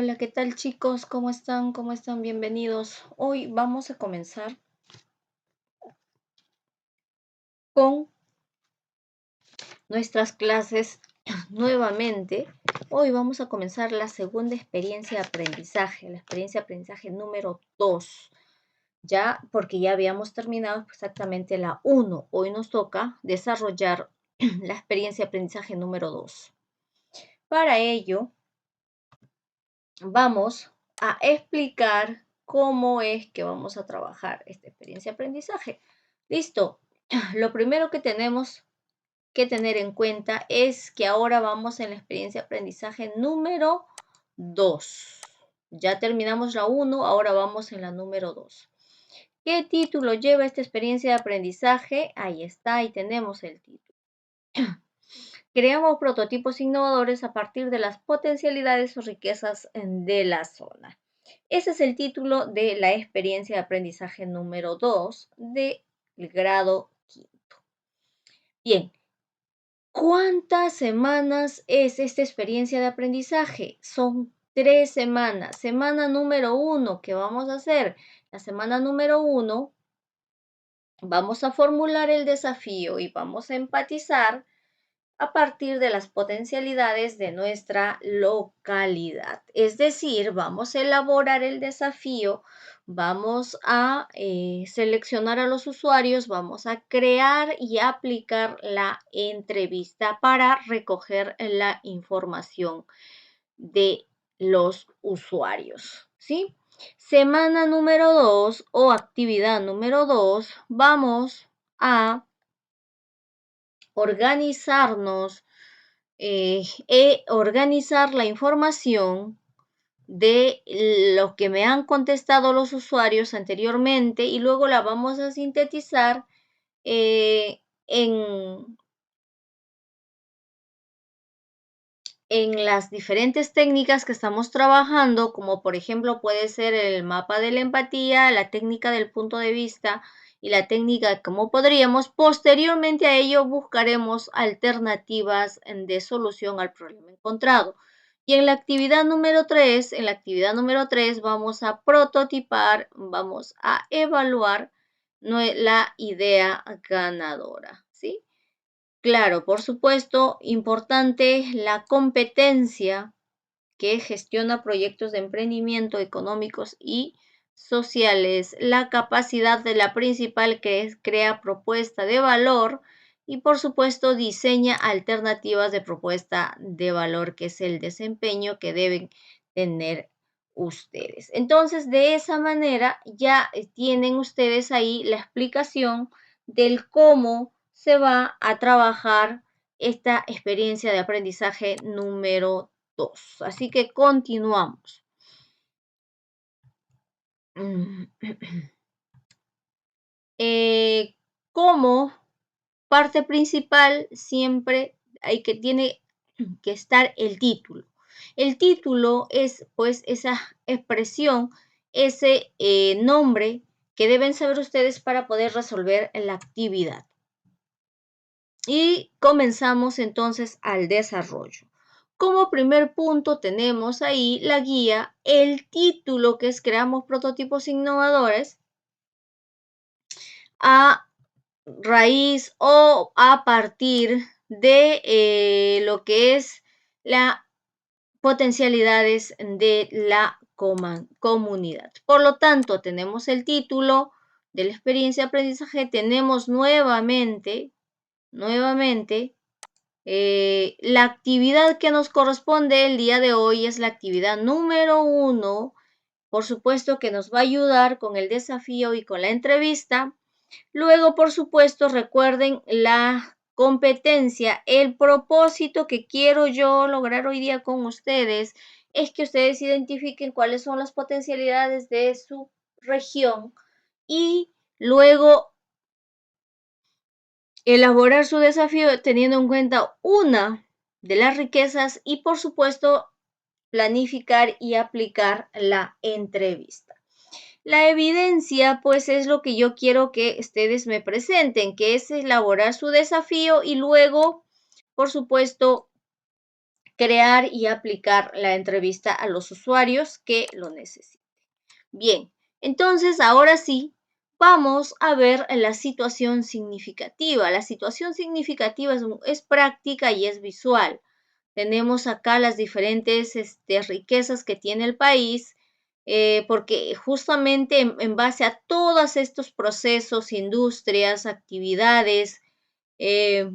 Hola, ¿qué tal chicos? ¿Cómo están? ¿Cómo están? Bienvenidos. Hoy vamos a comenzar con nuestras clases nuevamente. Hoy vamos a comenzar la segunda experiencia de aprendizaje, la experiencia de aprendizaje número 2. Ya, porque ya habíamos terminado exactamente la 1. Hoy nos toca desarrollar la experiencia de aprendizaje número 2. Para ello, vamos a explicar cómo es que vamos a trabajar esta experiencia de aprendizaje. Listo. Lo primero que tenemos que tener en cuenta es que ahora vamos en la experiencia de aprendizaje número 2. Ya terminamos la 1, ahora vamos en la número 2. ¿Qué título lleva esta experiencia de aprendizaje? Ahí está, ahí tenemos el título. Creamos prototipos innovadores a partir de las potencialidades o riquezas de la zona. Ese es el título de la experiencia de aprendizaje número 2 del grado quinto. Bien, ¿cuántas semanas es esta experiencia de aprendizaje? Son 3 semanas. Semana número 1, ¿qué vamos a hacer? La semana número 1 vamos a formular el desafío y vamos a empatizar a partir de las potencialidades de nuestra localidad. Es decir, vamos a elaborar el desafío, vamos a seleccionar a los usuarios, vamos a crear y aplicar la entrevista para recoger la información de los usuarios, ¿sí? Semana número 2 o actividad número 2, vamos a organizarnos organizar la información de lo que me han contestado los usuarios anteriormente y luego la vamos a sintetizar en las diferentes técnicas que estamos trabajando, como por ejemplo puede ser el mapa de la empatía, la técnica del punto de vista y la técnica de cómo podríamos. Posteriormente a ello buscaremos alternativas de solución al problema encontrado. Y en la actividad número 3, vamos a prototipar, vamos a evaluar la idea ganadora, ¿sí? Claro, por supuesto, importante la competencia que gestiona proyectos de emprendimiento económicos y sociales, la capacidad de la principal que es crea propuesta de valor y por supuesto diseña alternativas de propuesta de valor, que es el desempeño que deben tener ustedes. Entonces, de esa manera ya tienen ustedes ahí la explicación del cómo se va a trabajar esta experiencia de aprendizaje número 2. Así que continuamos. Como parte principal siempre tiene que estar el título. El título es pues esa expresión, ese nombre que deben saber ustedes para poder resolver la actividad. Y comenzamos entonces al desarrollo. Como primer punto tenemos ahí la guía, el título que es Creamos prototipos innovadores a raíz o a partir de lo que es las potencialidades de la comunidad. Por lo tanto, tenemos el título de la experiencia de aprendizaje, tenemos nuevamente la actividad que nos corresponde el día de hoy es la actividad número 1, por supuesto que nos va a ayudar con el desafío y con la entrevista. Luego, por supuesto, recuerden la competencia, el propósito que quiero yo lograr hoy día con ustedes es que ustedes identifiquen cuáles son las potencialidades de su región y luego elaborar su desafío teniendo en cuenta una de las riquezas y, por supuesto, planificar y aplicar la entrevista. La evidencia, pues, es lo que yo quiero que ustedes me presenten, que es elaborar su desafío y luego, por supuesto, crear y aplicar la entrevista a los usuarios que lo necesiten. Bien, entonces ahora sí, vamos a ver la situación significativa. La situación significativa es práctica y es visual. Tenemos acá las diferentes riquezas que tiene el país, porque justamente en base a todos estos procesos, industrias, actividades, eh,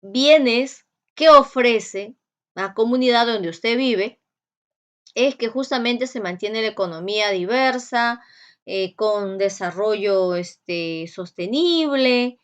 bienes que ofrece la comunidad donde usted vive, es que justamente se mantiene la economía diversa, con desarrollo sostenible.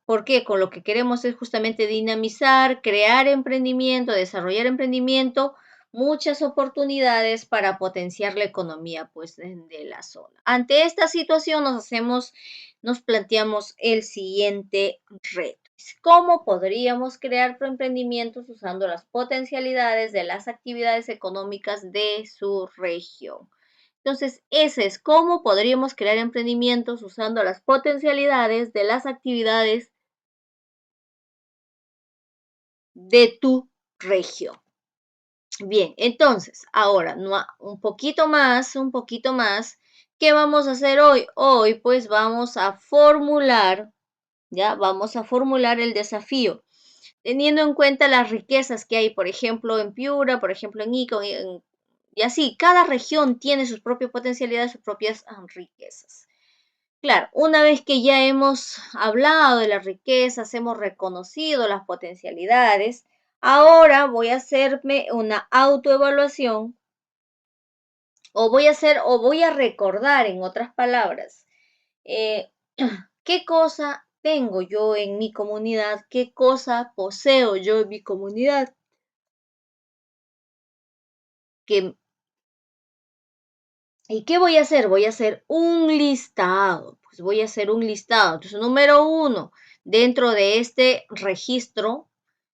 ¿Por qué? Con lo que queremos es justamente dinamizar, crear emprendimiento, desarrollar emprendimiento, muchas oportunidades para potenciar la economía pues, de la zona. Ante esta situación nos planteamos el siguiente reto. ¿Cómo podríamos crear emprendimientos usando las potencialidades de las actividades económicas de su región? Entonces, ese es cómo podríamos crear emprendimientos usando las potencialidades de las actividades de tu región. Bien, entonces, ahora un poquito más. ¿Qué vamos a hacer hoy? Hoy, pues, vamos a formular, ya, vamos a formular el desafío, teniendo en cuenta las riquezas que hay, por ejemplo, en Piura, por ejemplo, en Ica, y así, cada región tiene sus propias potencialidades, sus propias riquezas. Claro, una vez que ya hemos hablado de las riquezas, hemos reconocido las potencialidades, ahora voy a hacerme una autoevaluación o voy a recordar, en otras palabras, eh, qué cosa tengo yo en mi comunidad, qué cosa poseo yo en mi comunidad, que, ¿y qué voy a hacer? Voy a hacer un listado, pues voy a hacer un listado. Entonces, número uno, dentro de este registro,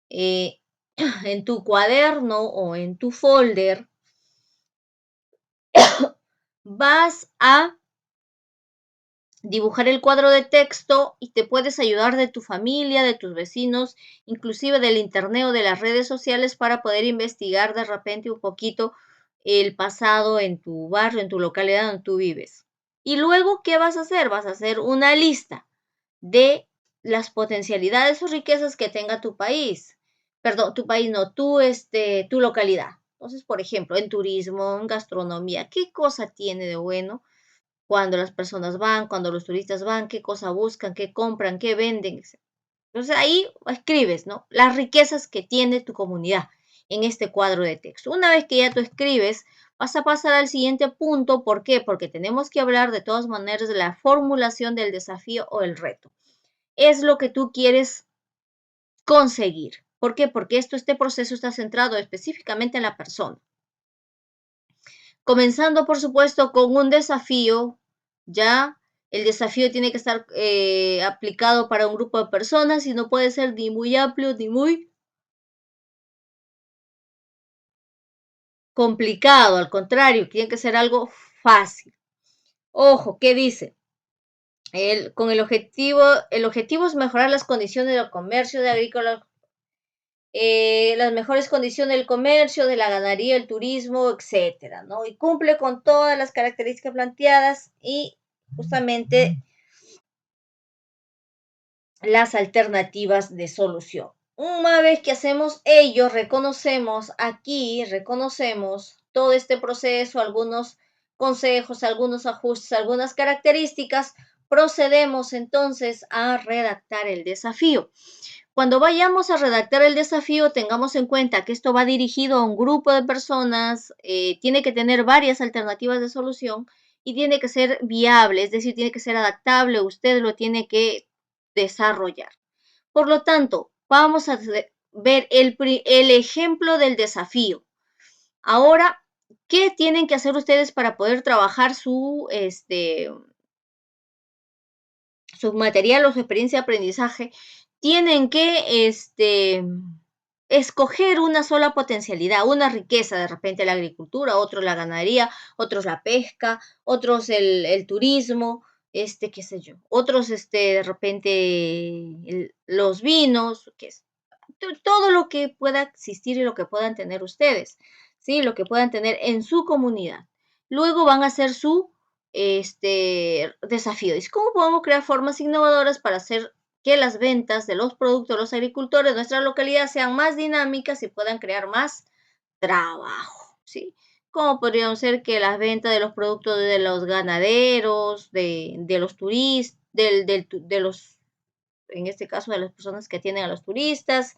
eh, en tu cuaderno o en tu folder, vas a dibujar el cuadro de texto y te puedes ayudar de tu familia, de tus vecinos, inclusive del internet o de las redes sociales para poder investigar de repente un poquito el pasado en tu barrio, en tu localidad donde tú vives. Y luego, ¿qué vas a hacer? Vas a hacer una lista de las potencialidades o riquezas que tenga tu país. Perdón, tu país no, tu localidad. Entonces, por ejemplo, en turismo, en gastronomía, ¿qué cosa tiene de bueno? Cuando las personas van, cuando los turistas van, qué cosa buscan, qué compran, qué venden. Entonces ahí escribes, ¿no? Las riquezas que tiene tu comunidad en este cuadro de texto. Una vez que ya tú escribes, vas a pasar al siguiente punto. ¿Por qué? Porque tenemos que hablar de todas maneras de la formulación del desafío o el reto. Es lo que tú quieres conseguir. ¿Por qué? Porque este proceso está centrado específicamente en la persona. Comenzando, por supuesto, con un desafío, ya el desafío tiene que estar aplicado para un grupo de personas y no puede ser ni muy amplio ni muy complicado, al contrario, tiene que ser algo fácil. Ojo, ¿qué dice? El objetivo es mejorar las condiciones del comercio de agrícola, las mejores condiciones del comercio, de la ganadería, el turismo, etcétera, ¿no? Y cumple con todas las características planteadas y justamente las alternativas de solución. Una vez que hacemos ello, reconocemos todo este proceso, algunos consejos, algunos ajustes, algunas características, procedemos entonces a redactar el desafío. Cuando vayamos a redactar el desafío, tengamos en cuenta que esto va dirigido a un grupo de personas, tiene que tener varias alternativas de solución y tiene que ser viable, es decir, tiene que ser adaptable, usted lo tiene que desarrollar. Por lo tanto, vamos a ver el ejemplo del desafío. Ahora, ¿qué tienen que hacer ustedes para poder trabajar su material o su experiencia de aprendizaje? Tienen que escoger una sola potencialidad, una riqueza, de repente la agricultura, otros la ganadería, otros la pesca, otros el turismo, qué sé yo, otros, de repente, los vinos, todo lo que pueda existir y lo que puedan tener ustedes, ¿sí? Lo que puedan tener en su comunidad. Luego van a hacer su, desafío. Es cómo podemos crear formas innovadoras para hacer que las ventas de los productos de los agricultores de nuestra localidad sean más dinámicas y puedan crear más trabajo, ¿sí? Como podrían ser que las ventas de los productos de los ganaderos, de los turistas, de los, en este caso, de las personas que atienden a los turistas,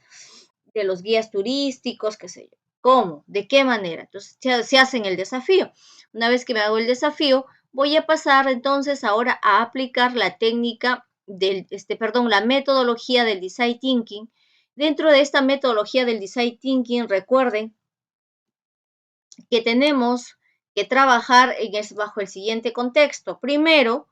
de los guías turísticos, qué sé yo. ¿Cómo? ¿De qué manera? Entonces, se hacen el desafío. Una vez que me hago el desafío, voy a pasar entonces ahora a aplicar la técnica la metodología del Design Thinking. Dentro de esta metodología del Design Thinking, recuerden que tenemos que trabajar bajo el siguiente contexto. Primero,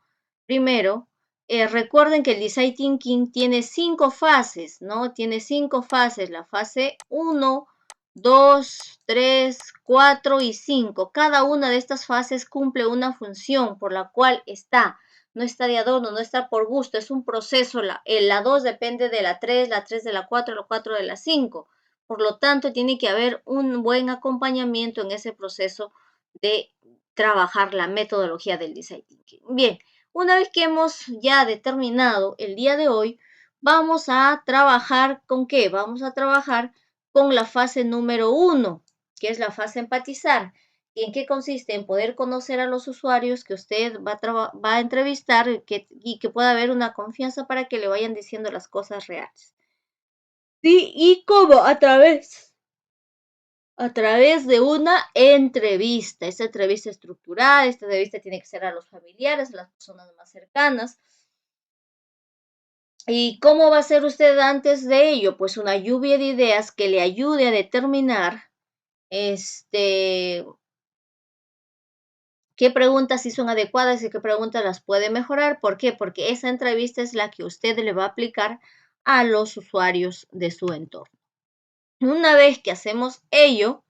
recuerden que el Design Thinking tiene 5 fases, ¿no? Tiene 5 fases, la fase 1, 2, 3, 4 y 5. Cada una de estas fases cumple una función por la cual está. No está de adorno, no está por gusto, es un proceso. La 2 depende de la 3 de la 4 la 4 de la 5. Por lo tanto, tiene que haber un buen acompañamiento en ese proceso de trabajar la metodología del Design Thinking. Bien, una vez que hemos ya determinado el día de hoy, vamos a trabajar ¿con qué? Vamos a trabajar con la fase número 1, que es la fase empatizar. ¿Y en qué consiste? En poder conocer a los usuarios que usted va a entrevistar y que pueda haber una confianza para que le vayan diciendo las cosas reales. Sí, ¿y cómo? A través de una entrevista. Esta entrevista estructurada, esta entrevista tiene que ser a los familiares, a las personas más cercanas. ¿Y cómo va a ser usted antes de ello? Pues una lluvia de ideas que le ayude a determinar qué preguntas sí son adecuadas y qué preguntas las puede mejorar. ¿Por qué? Porque esa entrevista es la que usted le va a aplicar a los usuarios de su entorno. Una vez que hacemos ello,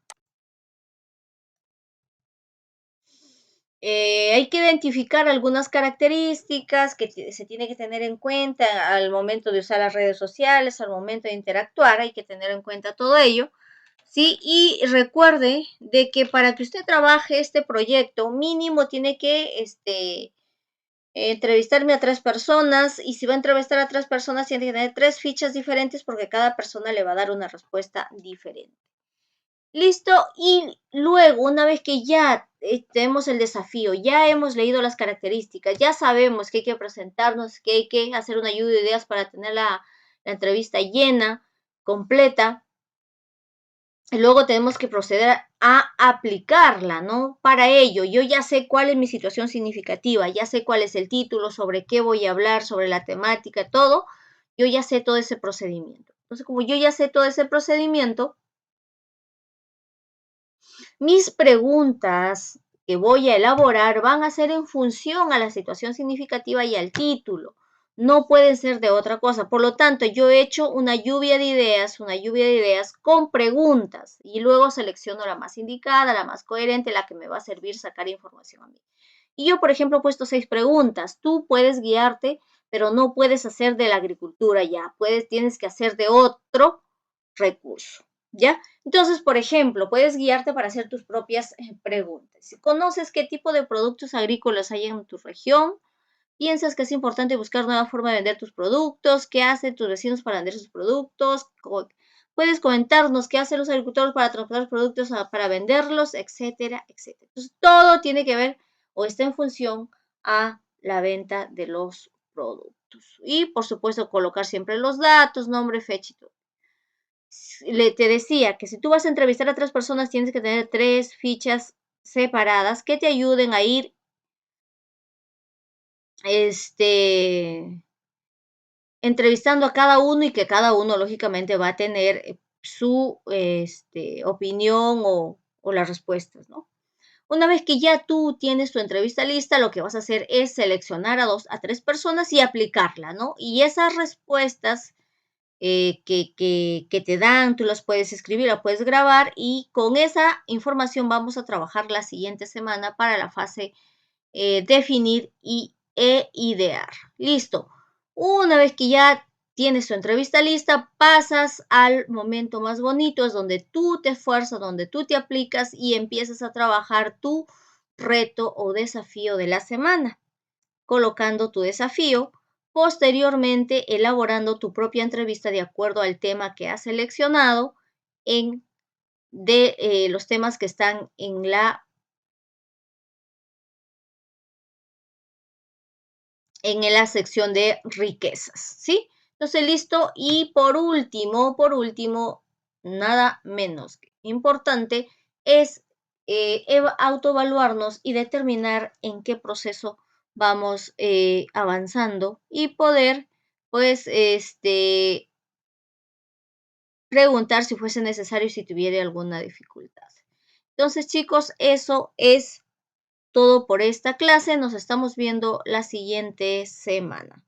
hay que identificar algunas características que se tiene que tener en cuenta al momento de usar las redes sociales, al momento de interactuar, hay que tener en cuenta todo ello, ¿sí? Y recuerde de que para que usted trabaje este proyecto, mínimo tiene que entrevistarme a 3 personas, y si va a entrevistar a 3 personas, tiene que tener 3 fichas diferentes porque cada persona le va a dar una respuesta diferente. Listo, y luego, una vez que ya tenemos el desafío, ya hemos leído las características, ya sabemos que hay que presentarnos, que hay que hacer una lluvia de ideas para tener la entrevista llena, completa, y luego tenemos que proceder a aplicarla, ¿no? Para ello, yo ya sé cuál es mi situación significativa, ya sé cuál es el título, sobre qué voy a hablar, sobre la temática, todo, yo ya sé todo ese procedimiento. Entonces, como yo ya sé todo ese procedimiento, mis preguntas que voy a elaborar van a ser en función a la situación significativa y al título. No pueden ser de otra cosa. Por lo tanto, yo he hecho una lluvia de ideas con preguntas y luego selecciono la más indicada, la más coherente, la que me va a servir sacar información a mí. Y yo, por ejemplo, he puesto 6 preguntas. Tú puedes guiarte, pero no puedes hacer de la agricultura ya. Tienes que hacer de otro recurso, ¿ya? Entonces, por ejemplo, puedes guiarte para hacer tus propias preguntas. Si conoces qué tipo de productos agrícolas hay en tu región, piensas que es importante buscar nueva forma de vender tus productos, qué hacen tus vecinos para vender sus productos, puedes comentarnos qué hacen los agricultores para transportar los productos para venderlos, etcétera, etcétera. Entonces, todo tiene que ver o está en función a la venta de los productos. Y, por supuesto, colocar siempre los datos, nombre, fecha y todo. Te decía que si tú vas a entrevistar a 3 personas, tienes que tener 3 fichas separadas que te ayuden a ir entrevistando a cada uno, y que cada uno lógicamente va a tener su opinión o las respuestas, ¿no? Una vez que ya tú tienes tu entrevista lista, lo que vas a hacer es seleccionar a 2 a 3 personas y aplicarla, ¿no? Y esas respuestas que te dan, tú las puedes escribir, las puedes grabar, y con esa información vamos a trabajar la siguiente semana para la fase definir y e idear. Listo. Una vez que ya tienes tu entrevista lista, pasas al momento más bonito, es donde tú te esfuerzas, donde tú te aplicas y empiezas a trabajar tu reto o desafío de la semana, colocando tu desafío, posteriormente elaborando tu propia entrevista de acuerdo al tema que has seleccionado de los temas que están en la sección de riquezas, ¿sí? Entonces, listo. Y por último, nada menos importante es autoevaluarnos y determinar en qué proceso vamos avanzando y poder, pues, preguntar si fuese necesario si tuviera alguna dificultad. Entonces, chicos, eso es todo por esta clase. Nos estamos viendo la siguiente semana.